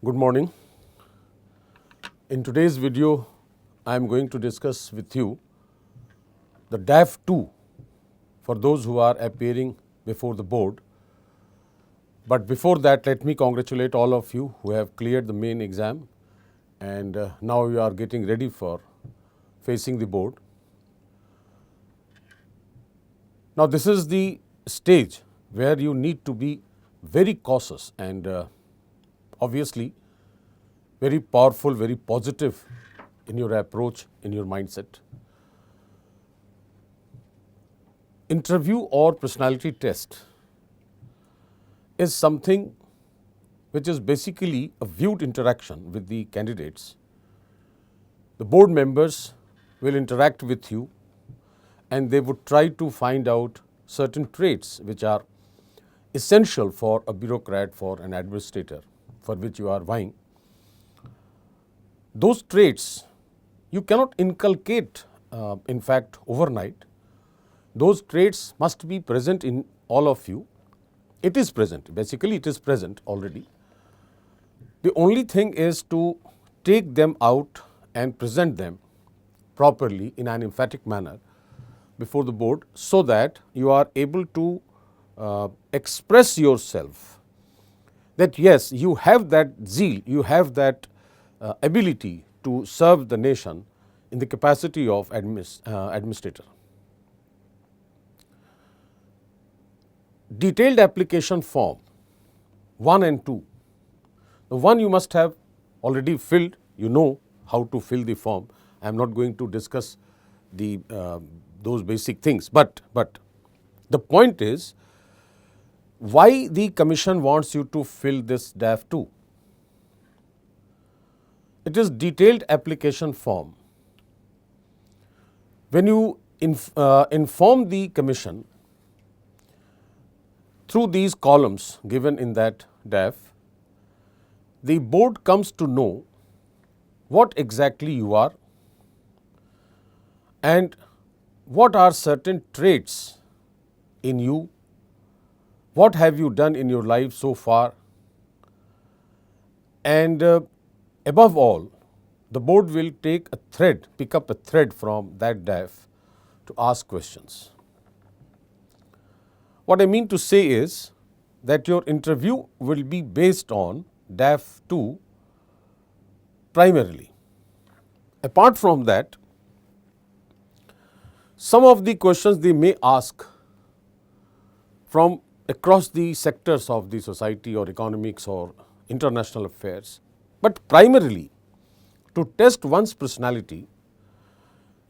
Good morning. In today's video, I am going to discuss with you the DAF 2 for those who are appearing before the board. But before that, let me congratulate all of you who have cleared the main exam and now you are getting ready for facing the board. Now, this is the stage where you need to be very cautious and obviously very powerful, very positive in your approach, in your mindset. Interview or personality test is something which is basically a viewed interaction with the candidates. The board members will interact with you and they would try to find out certain traits which are essential for a bureaucrat, for an administrator, for which you are vying. Those traits you cannot inculcate, in fact, overnight. Those traits must be present in all of you. It is present, basically it is present already. The only thing is to take them out and present them properly in an emphatic manner before the board so that you are able to express yourself that yes, you have that zeal, you have that ability to serve the nation in the capacity of administrator. Detailed application form 1 and 2. The one you must have already filled, you know how to fill the form. I am not going to discuss those basic things, but the point is why the commission wants you to fill this DAF 2. It is detailed application form. When you inform the commission through these columns given in that DAF, the board comes to know what exactly you are and what are certain traits in you, what have you done in your life so far, and above all, the board will pick up a thread from that DAF to ask questions. What I mean to say is that your interview will be based on DAF 2 primarily. Apart from that, some of the questions they may ask from across the sectors of the society or economics or international affairs, but primarily to test one's personality,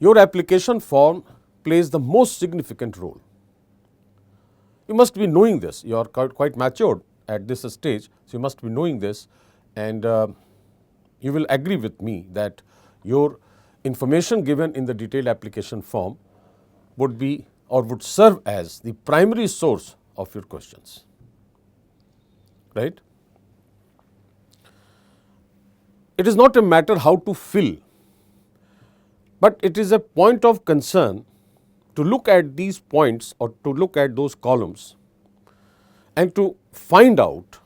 your application form plays the most significant role. You must be knowing this. You are quite matured at this stage, so you must be knowing this, and you will agree with me that your information given in the detailed application form would be or would serve as the primary source of your questions, right? It is not a matter how to fill, but it is a point of concern to look at these points or to look at those columns and to find out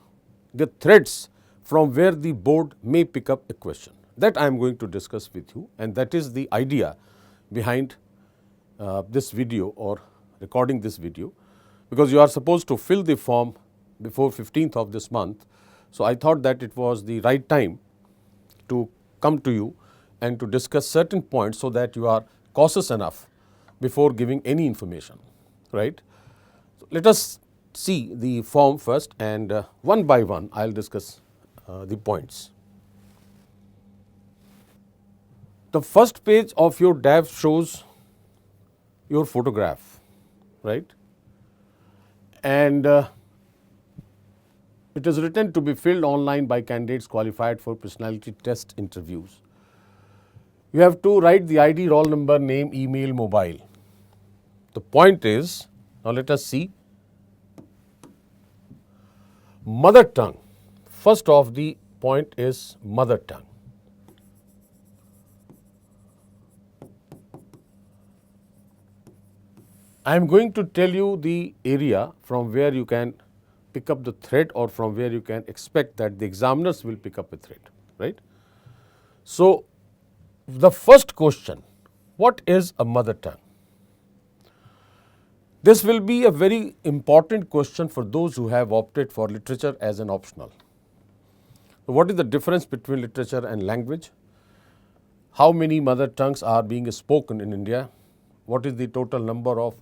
the threads from where the board may pick up a question. That I am going to discuss with you, and that is the idea behind this video or recording this video, because you are supposed to fill the form before 15th of this month. So, I thought that it was the right time to come to you and to discuss certain points so that you are cautious enough before giving any information, right. So, let us see the form first, and one by one I will discuss the points. The first page of your DAF shows your photograph, right, and it is written to be filled online by candidates qualified for personality test interviews. You have to write the ID, roll number, name, email, mobile. The point is, now let us see, mother tongue. First of the point is mother tongue. I am going to tell you the area from where you can pick up the thread or from where you can expect that the examiners will pick up a thread, right? So, the first question, what is a mother tongue? This will be a very important question for those who have opted for literature as an optional. So, what is the difference between literature and language? How many mother tongues are being spoken in India? What is the total number of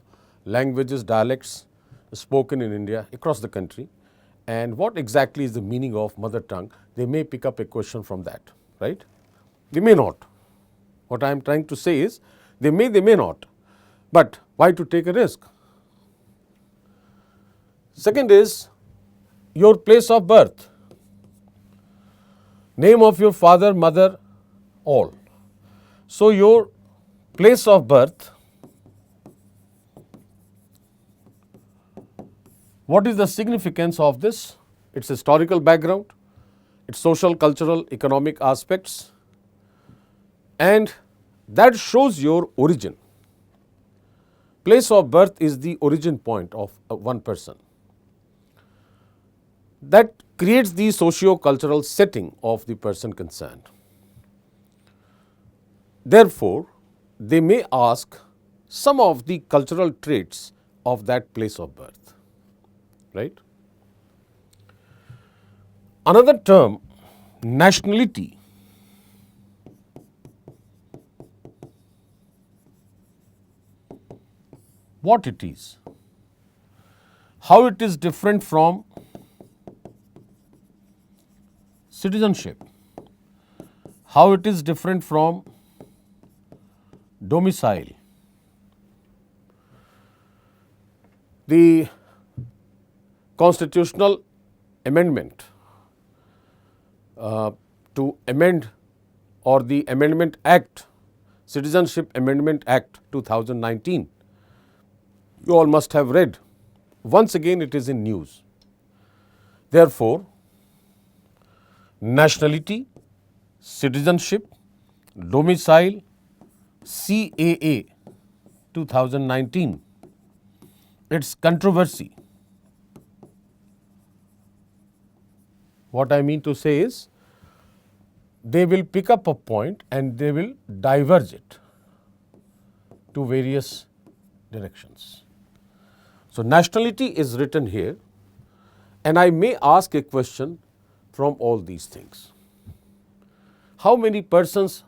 languages, dialects spoken in India across the country? And what exactly is the meaning of mother tongue? They may pick up a question from that, right? They may not. What I am trying to say is, they may not. But why to take a risk? Second is your place of birth. Name of your father, mother, all. So, your place of birth, what is the significance of this? Its historical background, its social, cultural, economic aspects, and that shows your origin. Place of birth is the origin point of one person. That creates the socio-cultural setting of the person concerned. Therefore, they may ask some of the cultural traits of that place of birth, right? Another term, nationality. What it is, how it is different from citizenship, how it is different from domicile. The constitutional amendment to amend, or the Amendment Act, Citizenship Amendment Act 2019, you all must have read. Once again, it is in news. Therefore, nationality, citizenship, domicile, CAA 2019, its controversy. What I mean to say is, they will pick up a point and they will diverge it to various directions. So, nationality is written here, and I may ask a question from all these things. How many persons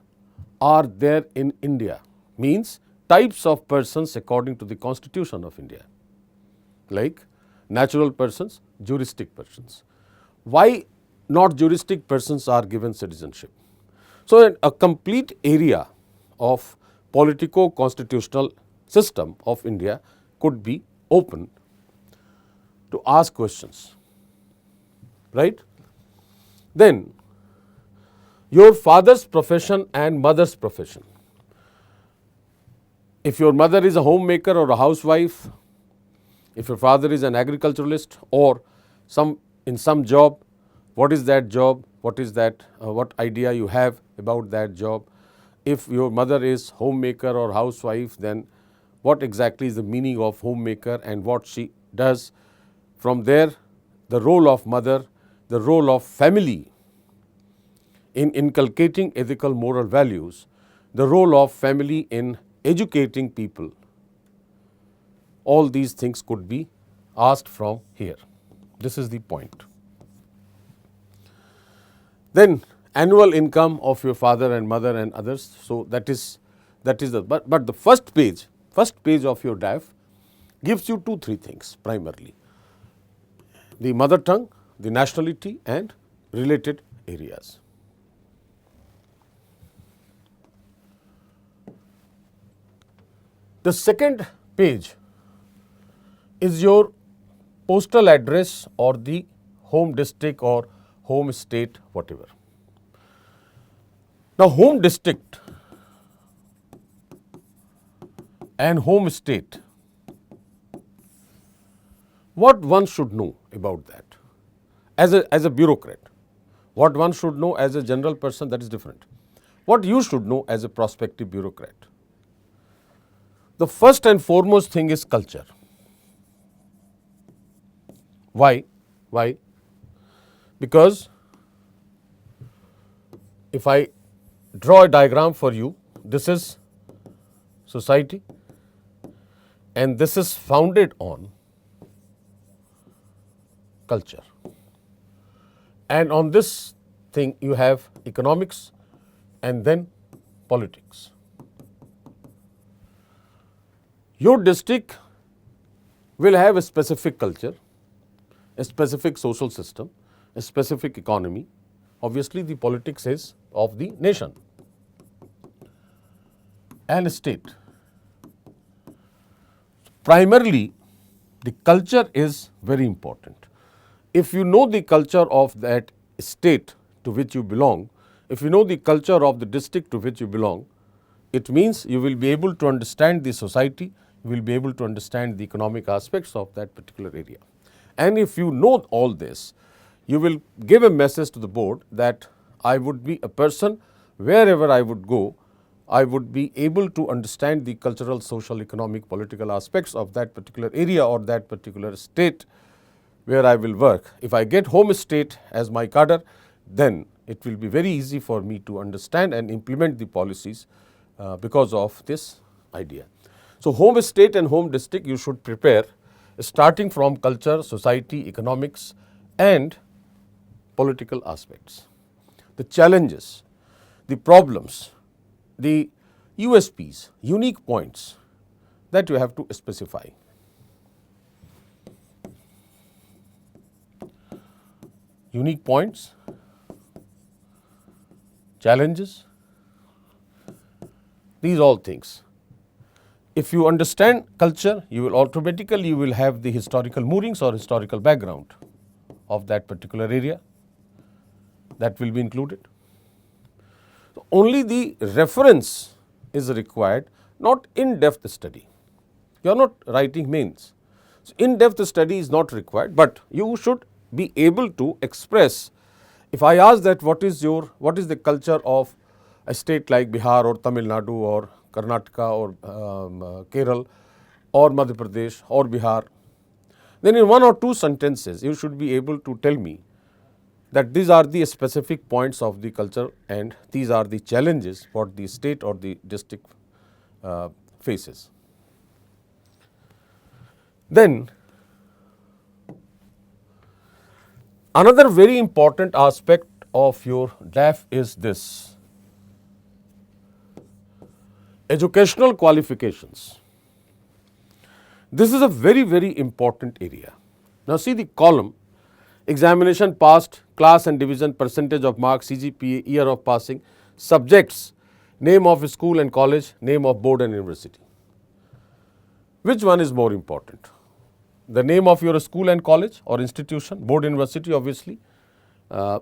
are there in India? Means types of persons according to the Constitution of India, like natural persons, juristic persons. Why not juristic persons are given citizenship? So, a complete area of politico-constitutional system of India could be open to ask questions, right? Then, your father's profession and mother's profession. If your mother is a homemaker or a housewife, if your father is an agriculturalist or in some job, what is that job? What is that? What idea you have about that job? If your mother is homemaker or housewife, then what exactly is the meaning of homemaker and what she does? From there, the role of mother, the role of family in inculcating ethical moral values, the role of family in educating people. All these things could be asked from here. This is the point. Then annual income of your father and mother and others. So, that is the, but the first page of your DAF gives you 2-3 things primarily: the mother tongue, the nationality, and related areas. The second page is your postal address or the home district or home state, whatever. Now, home district and home state, what one should know about that as a bureaucrat, what one should know as a general person, that is different. What you should know as a prospective bureaucrat. The first and foremost thing is culture. Why? Why? Because if I draw a diagram for you, this is society and this is founded on culture. And on this thing you have economics and then politics. Your district will have a specific culture, a specific social system, a specific economy. Obviously, the politics is of the nation and state. Primarily, the culture is very important. If you know the culture of that state to which you belong, if you know the culture of the district to which you belong, it means you will be able to understand the society, you will be able to understand the economic aspects of that particular area. And if you know all this, you will give a message to the board that I would be a person, wherever I would go, I would be able to understand the cultural, social, economic, political aspects of that particular area or that particular state where I will work. If I get home state as my cadre, then it will be very easy for me to understand and implement the policies because of this idea. So, home state and home district you should prepare starting from culture, society, economics and political aspects. The challenges, the problems, the USPs, unique points that you have to specify. Unique points, challenges, these all things. If you understand culture, you will automatically have the historical moorings or historical background of that particular area that will be included. So, only the reference is required, not in-depth study. You are not writing mains. So, in-depth study is not required, but you should be able to express. If I ask that what is the culture of a state like Bihar or Tamil Nadu or Karnataka or Kerala or Madhya Pradesh or Bihar, then in one or two sentences you should be able to tell me that these are the specific points of the culture and these are the challenges what the state or the district faces. Then another very important aspect of your DAF is this: educational qualifications. This is a very, very important area. Now, see the column: examination passed, class and division, percentage of marks, CGPA, year of passing, subjects, name of school and college, name of board and university. Which one is more important? The name of your school and college or institution, board, university, obviously.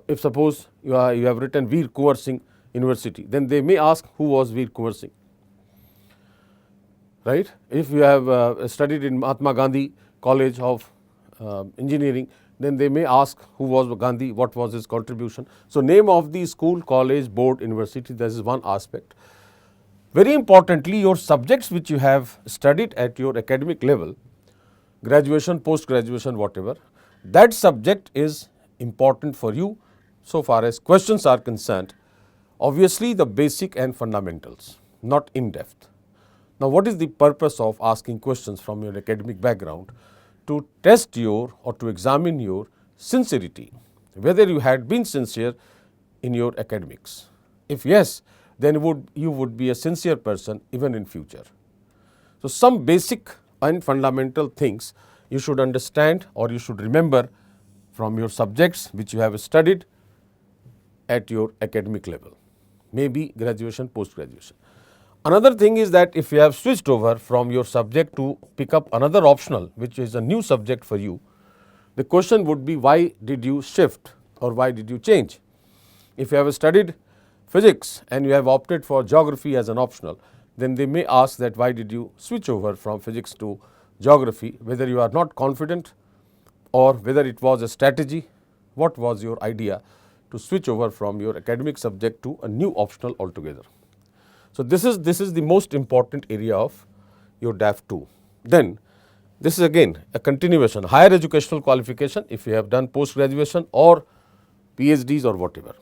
If suppose you have written Veer Kunwar Singh University, then they may ask who was Veer Kunwar Singh. Right? If you have studied in Mahatma Gandhi College of Engineering, then they may ask who was Gandhi, what was his contribution. So, name of the school, college, board, university, this is one aspect. Very importantly, your subjects which you have studied at your academic level, graduation, post graduation, whatever, that subject is important for you so far as questions are concerned. Obviously, the basic and fundamentals, not in depth. Now, what is the purpose of asking questions from your academic background? To test your or to examine your sincerity, whether you had been sincere in your academics. If yes, then you would be a sincere person even in future. So, some basic and fundamental things you should understand or you should remember from your subjects which you have studied at your academic level, maybe graduation, post graduation. Another thing is that if you have switched over from your subject to pick up another optional which is a new subject for you, the question would be why did you shift or why did you change? If you have studied physics and you have opted for geography as an optional, then they may ask that why did you switch over from physics to geography, whether you are not confident or whether it was a strategy, what was your idea to switch over from your academic subject to a new optional altogether. So, this is the most important area of your DAF 2. Then This is again a continuation, higher educational qualification if you have done post graduation or PhDs or whatever.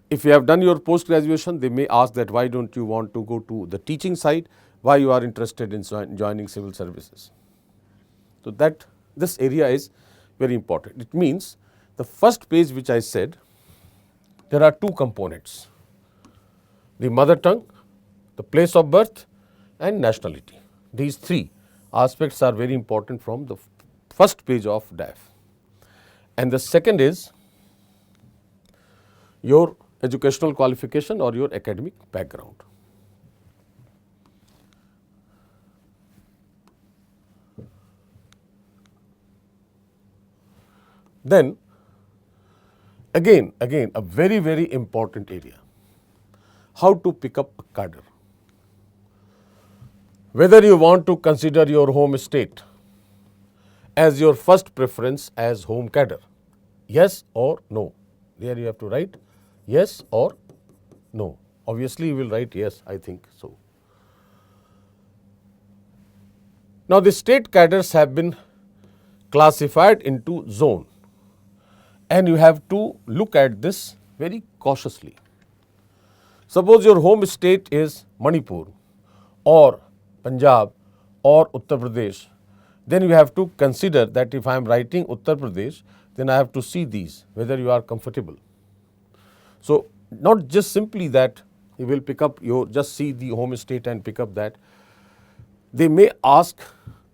If you have done your post graduation, they may ask that why don't you want to go to the teaching side, why you are interested in joining civil services. So that this area is very important. It means the first page which I said, there are two components, the mother tongue, the place of birth and nationality. These three aspects are very important from the first page of DAF. And the second is your educational qualification or your academic background. Then again a very important area, how to pick up a cadre. Whether you want to consider your home state as your first preference as home cadre, yes or no. There you have to write yes or no. Obviously you will write yes, I think so. Now the state cadres have been classified into zone, and you have to look at this very cautiously. Suppose your home state is Manipur or Punjab or Uttar Pradesh, then you have to consider that if I am writing Uttar Pradesh, then I have to see these, whether you are comfortable. So not just simply that you will pick up your, just see the home state and pick up that. They may ask,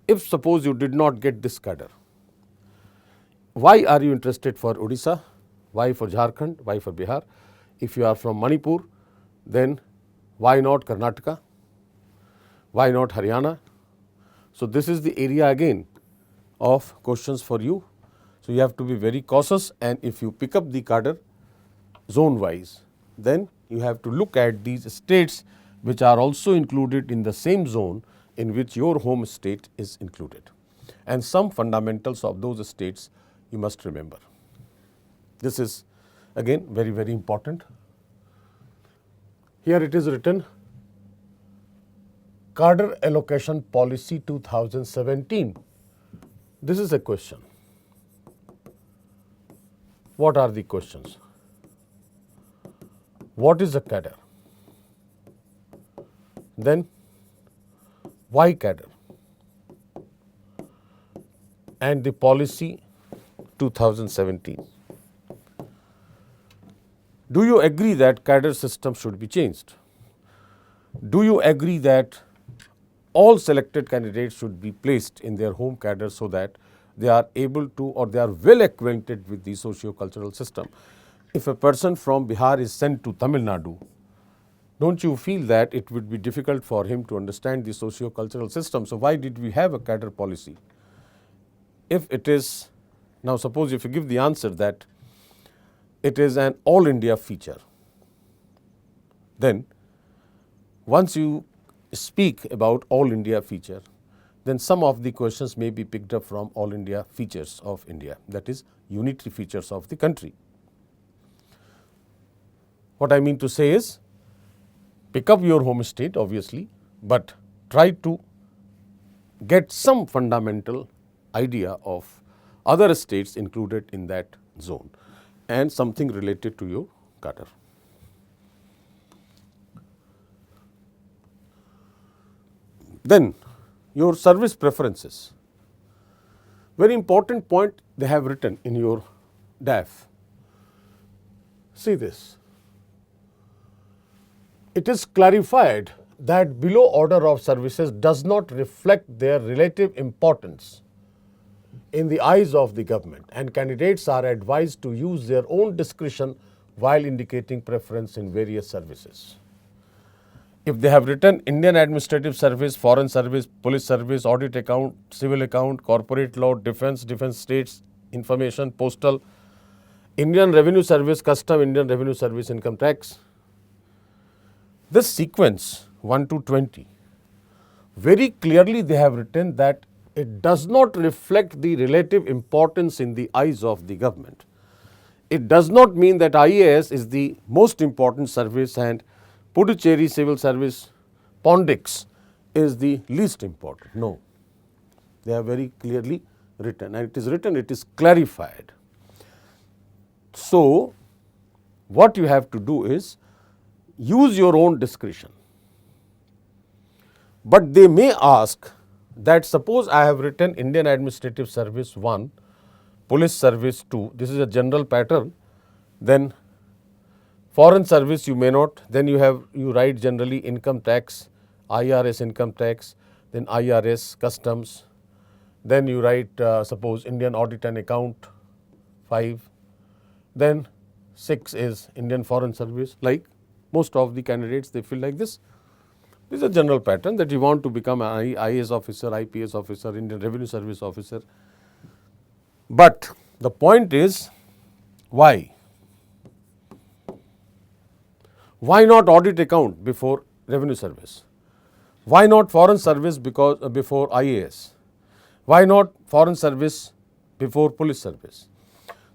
if suppose you did not get this cadre, why are you interested for Odisha, why for Jharkhand, why for Bihar? If you are from Manipur, then why not Karnataka, why not Haryana? So this is the area again of questions for you. So you have to be very cautious, and if you pick up the cadre zone wise, then you have to look at these states which are also included in the same zone in which your home state is included, and some fundamentals of those states you must remember. This is again very important. Here it is written, cadre allocation policy 2017. This is a question. What are the questions? What is a cadre? Then why cadre? And the policy 2017. Do you agree that cadre system should be changed? Do you agree that all selected candidates should be placed in their home cadre so that they are able to, or they are well acquainted with the socio-cultural system? If a person from Bihar is sent to Tamil Nadu, don't you feel that it would be difficult for him to understand the socio-cultural system? So why did we have a cadre policy? If it is, now suppose if you give the answer that it is an all India feature, then once you speak about all India feature, then some of the questions may be picked up from all India features of India, that is unitary features of the country. What I mean to say is, pick up your home state obviously, but try to get some fundamental idea of other states included in that zone and something related to your cadre. Then your service preferences. Very important point they have written in your DAF. See this. It is clarified that below order of services does not reflect their relative importance in the eyes of the government, and candidates are advised to use their own discretion while indicating preference in various services. If they have written Indian Administrative Service, Foreign Service, Police Service, Audit Account, Civil Account, Corporate Law, Defence, Defence States, Information, Postal, Indian Revenue Service, Custom, Indian Revenue Service, Income Tax, this sequence 1 to 20, very clearly they have written that it does not reflect the relative importance in the eyes of the government. It does not mean that IAS is the most important service and Puducherry Civil Service, Pondix, is the least important. No. They are very clearly written, and it is written, it is clarified. So, what you have to do is use your own discretion. But they may ask that suppose I have written Indian Administrative Service 1, Police Service 2, this is a general pattern, then Foreign Service you may not, then you write generally income tax, IRS income tax, then IRS customs, then you write suppose Indian Audit and Account 5, then 6 is Indian Foreign Service, like most of the candidates they feel like this. This is a general pattern that you want to become an IAS officer, IPS officer, Indian Revenue Service officer. But the point is, why? Why not audit account before Revenue Service? Why not Foreign Service before IAS? Why not Foreign Service before Police Service?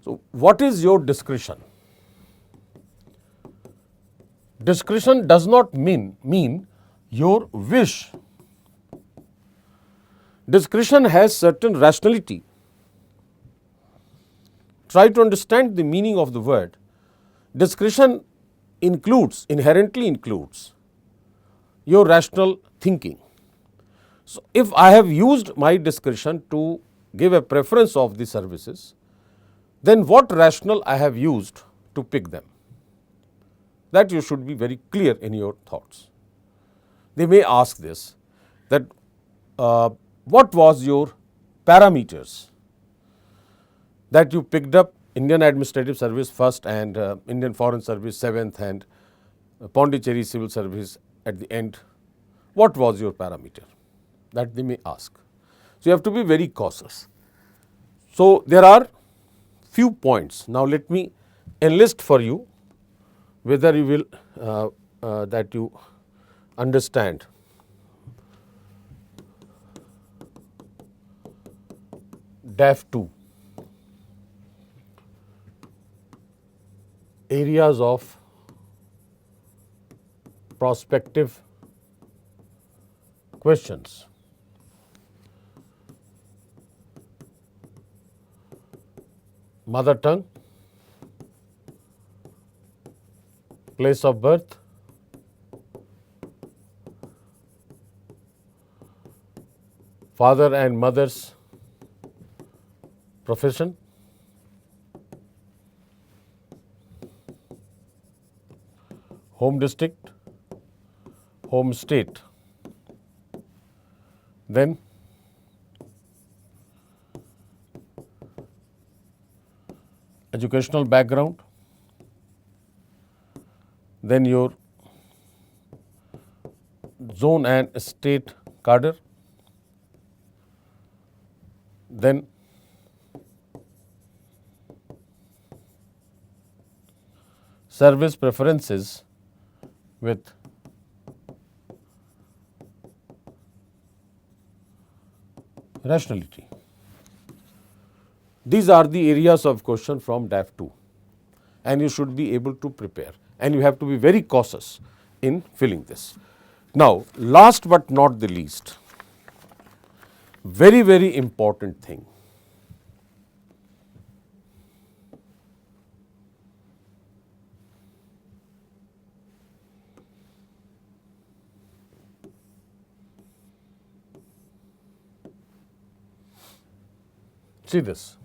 So, what is your discretion? Discretion does not mean your wish. Discretion has certain rationality. Try to understand the meaning of the word. Discretion inherently includes your rational thinking. So, if I have used my discretion to give a preference of the services, then what rationale I have used to pick them? That you should be very clear in your thoughts. They may ask this, that what was your parameters that you picked up Indian Administrative Service first and Indian Foreign Service 7th and Pondicherry Civil Service at the end. What was your parameter? That they may ask. So, you have to be very cautious. So, there are few points. Now, let me enlist for you whether you will that you understand. DAF 2, areas of prospective questions. Mother tongue, place of birth, father and mother's profession, home district, home state, then educational background, then your zone and state cadre, then service preferences with rationality. These are the areas of question from DAF 2, and you should be able to prepare, and you have to be very cautious in filling this. Now, last but not the least, very, very important thing. See this.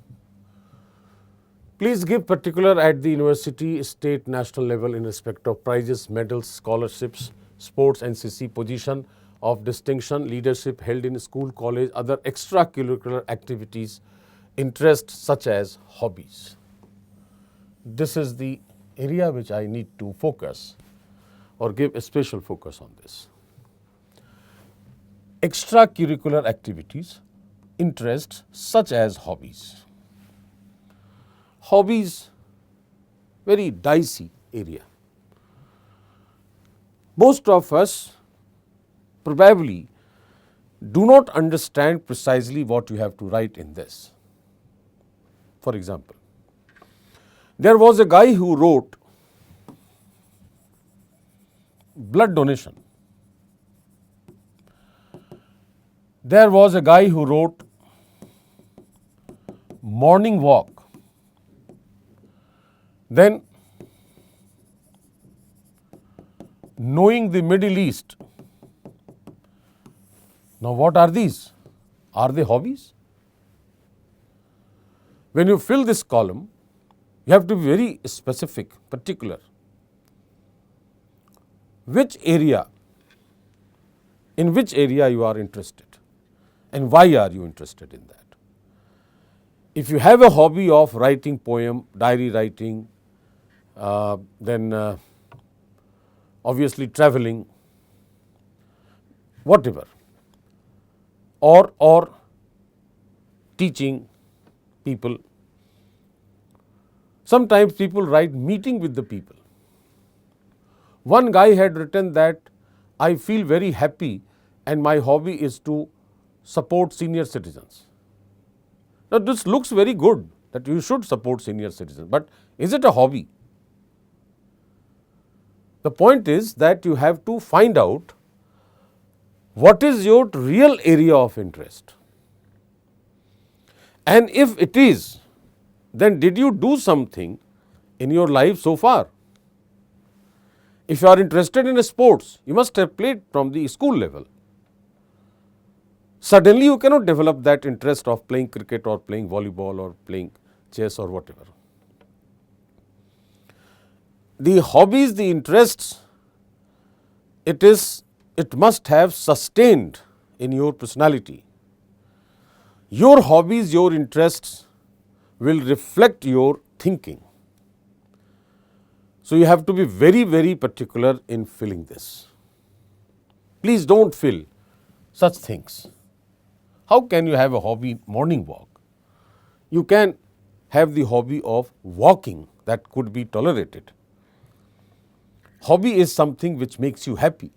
Please give particular at the university, state, national level in respect of prizes, medals, scholarships, sports, NCC, position of distinction, leadership held in school, college, other extracurricular activities, interests such as hobbies. This is the area which I need to focus or give a special focus on this. Extracurricular activities, interests such as hobbies. Hobbies, very dicey area. Most of us probably do not understand precisely what you have to write in this. For example, there was a guy who wrote blood donation. There was a guy who wrote morning walk, then knowing the Middle East. Now, what are these? Are they hobbies? When you fill this column, you have to be very specific, particular. In which area you are interested and why are you interested in that? If you have a hobby of writing poem, diary writing, then obviously traveling, whatever, or teaching people. Sometimes people write meeting with the people. One guy had written that I feel very happy and my hobby is to support senior citizens. Now, this looks very good that you should support senior citizens, but is it a hobby? The point is that you have to find out what is your real area of interest. And if it is, then did you do something in your life so far? If you are interested in sports, you must have played from the school level. Suddenly you cannot develop that interest of playing cricket or playing volleyball or playing chess or whatever. The hobbies, the interests, it must have sustained in your personality. Your hobbies, your interests will reflect your thinking. So, you have to be very, very particular in filling this. Please don't fill such things. How can you have a hobby morning walk? You can have the hobby of walking, that could be tolerated. Hobby is something which makes you happy.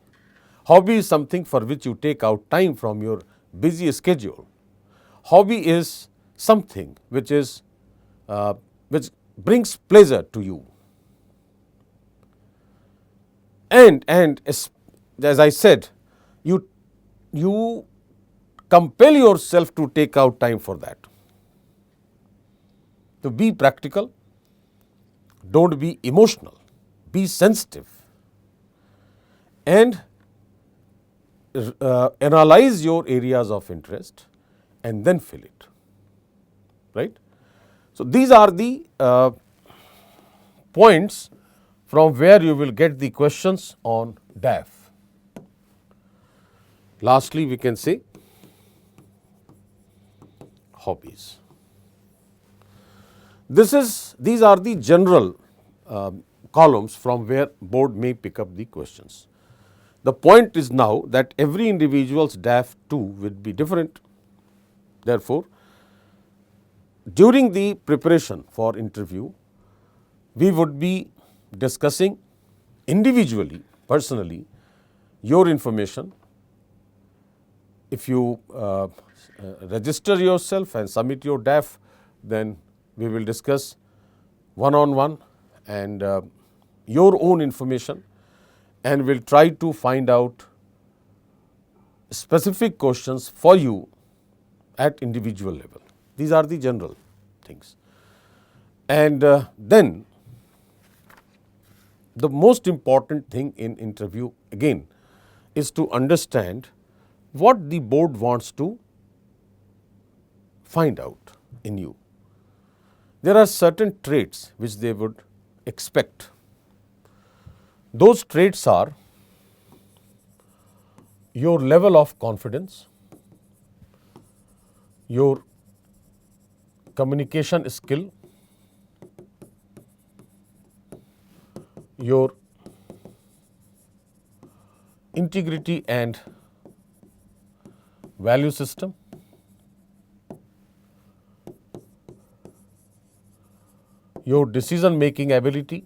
Hobby is something for which you take out time from your busy schedule. Hobby is something which brings pleasure to you. And as I said, you compel yourself to take out time for that. So, be practical, don't be emotional, be sensitive, and analyze your areas of interest and then fill it, right. So, these are the points from where you will get the questions on DAF. Lastly, we can say hobbies. These are the general columns from where board may pick up the questions. The point is now that every individual's DAF 2 will be different. Therefore, during the preparation for interview, we would be discussing individually, personally, your information. If you register yourself and submit your DAF, then we will discuss one-on-one and your own information, and we'll try to find out specific questions for you at individual level. These are the general things. And then the most important thing in interview again is to understand what the board wants to find out in you. There are certain traits which they would expect. Those traits are your level of confidence, your communication skill, your integrity and value system, your decision making ability,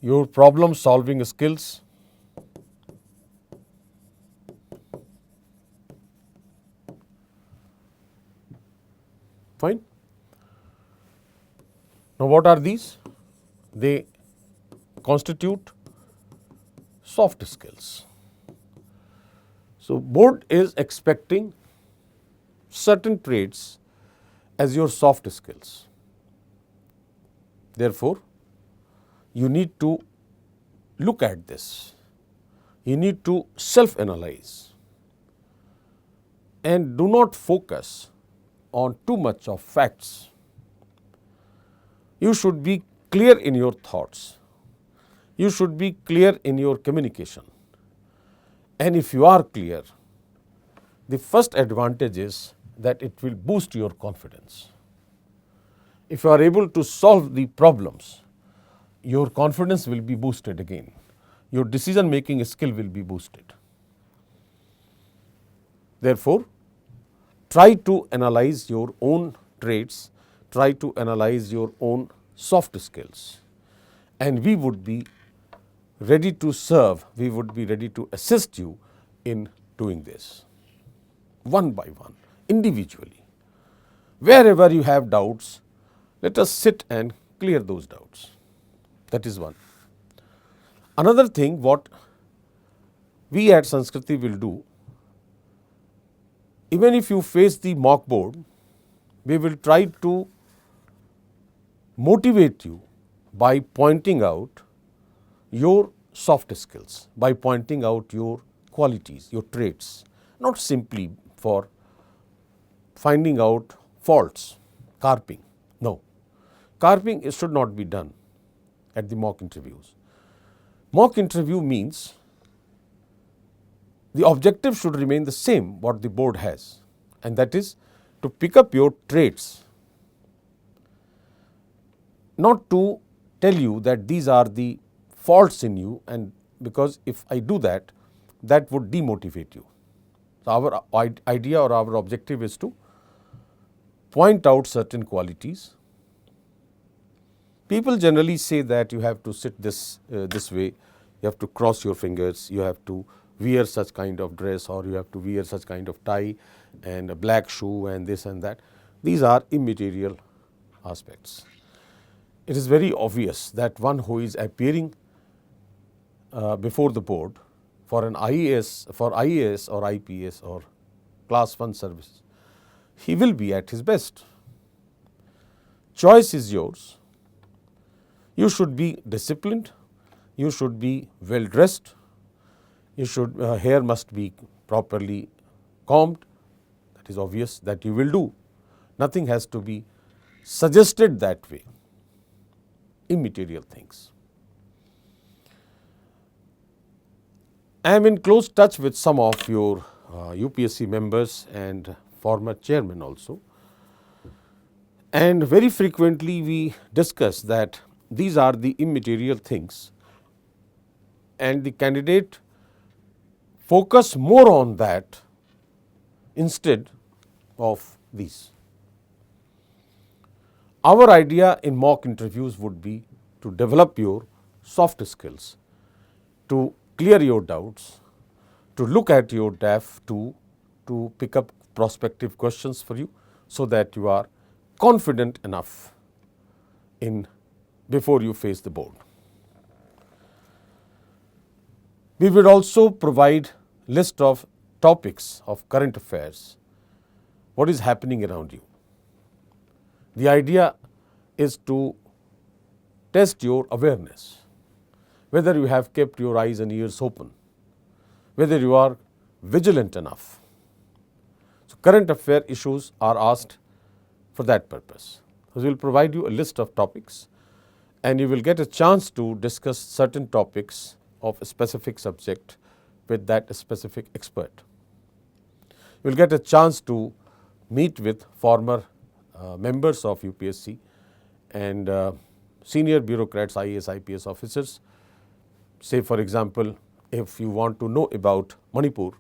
your problem solving skills, fine. Now, what are these? They constitute soft skills. So, board is expecting certain traits as your soft skills. Therefore, you need to look at this. You need to self-analyze and do not focus on too much of facts. You should be clear in your thoughts. You should be clear in your communication. And if you are clear, the first advantage is that it will boost your confidence. If you are able to solve the problems, your confidence will be boosted again. Your decision making skill will be boosted. Therefore, try to analyze your own traits, try to analyze your own soft skills, and we would be ready to serve, we would be ready to assist you in doing this, one by one, individually. Wherever you have doubts, let us sit and clear those doubts. That is one. Another thing what we at Sanskriti will do, even if you face the mock board, we will try to motivate you by pointing out your soft skills, by pointing out your qualities, your traits, not simply for finding out faults, carping. No, carping should not be done at the mock interviews. Mock interview means the objective should remain the same what the board has, and that is to pick up your traits, not to tell you that these are the faults in you, and because if I do that, that would demotivate you. So, our idea or our objective is to point out certain qualities. People generally say that you have to sit this way, you have to cross your fingers, you have to wear such kind of dress, or you have to wear such kind of tie and a black shoe and this and that. These are immaterial aspects. It is very obvious that one who is appearing before the board for an IAS or IPS or class 1 service, he will be at his best. Choice is yours. You should be disciplined, you should be well dressed, you should hair must be properly combed. That is obvious that you will do. Nothing has to be suggested that way. Immaterial things. I am in close touch with some of your UPSC members and former chairmen also, and very frequently we discuss that these are the immaterial things, and the candidate focus more on that instead of these. Our idea in mock interviews would be to develop your soft skills, to clear your doubts, to look at your DAF, to pick up prospective questions for you, so that you are confident enough in before you face the board. We will also provide list of topics of current affairs, what is happening around you. The idea is to test your awareness, whether you have kept your eyes and ears open, whether you are vigilant enough. So, current affair issues are asked for that purpose. So, we will provide you a list of topics, and you will get a chance to discuss certain topics of a specific subject with that specific expert. You will get a chance to meet with former members of UPSC and senior bureaucrats, IAS, IPS officers. Say for example, if you want to know about Manipur,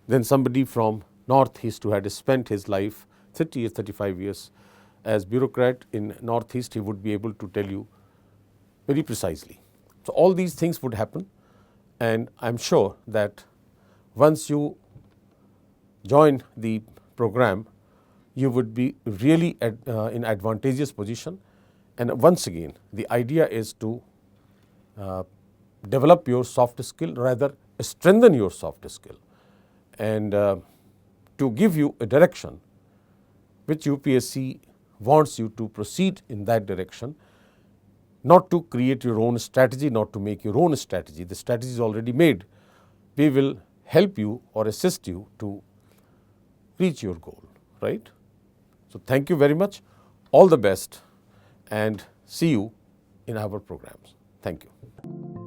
then somebody from Northeast who had spent his life 30 years, 35 years as bureaucrat in Northeast, he would be able to tell you very precisely. So, all these things would happen, and I am sure that once you join the program, you would be really in advantageous position. And once again, the idea is to develop your soft skill, rather strengthen your soft skill, and to to give you a direction which UPSC wants you to proceed in that direction, not to create your own strategy, not to make your own strategy. The strategy is already made. We will help you or assist you to reach your goal, right? So, thank you very much. All the best and see you in our programs. Thank you.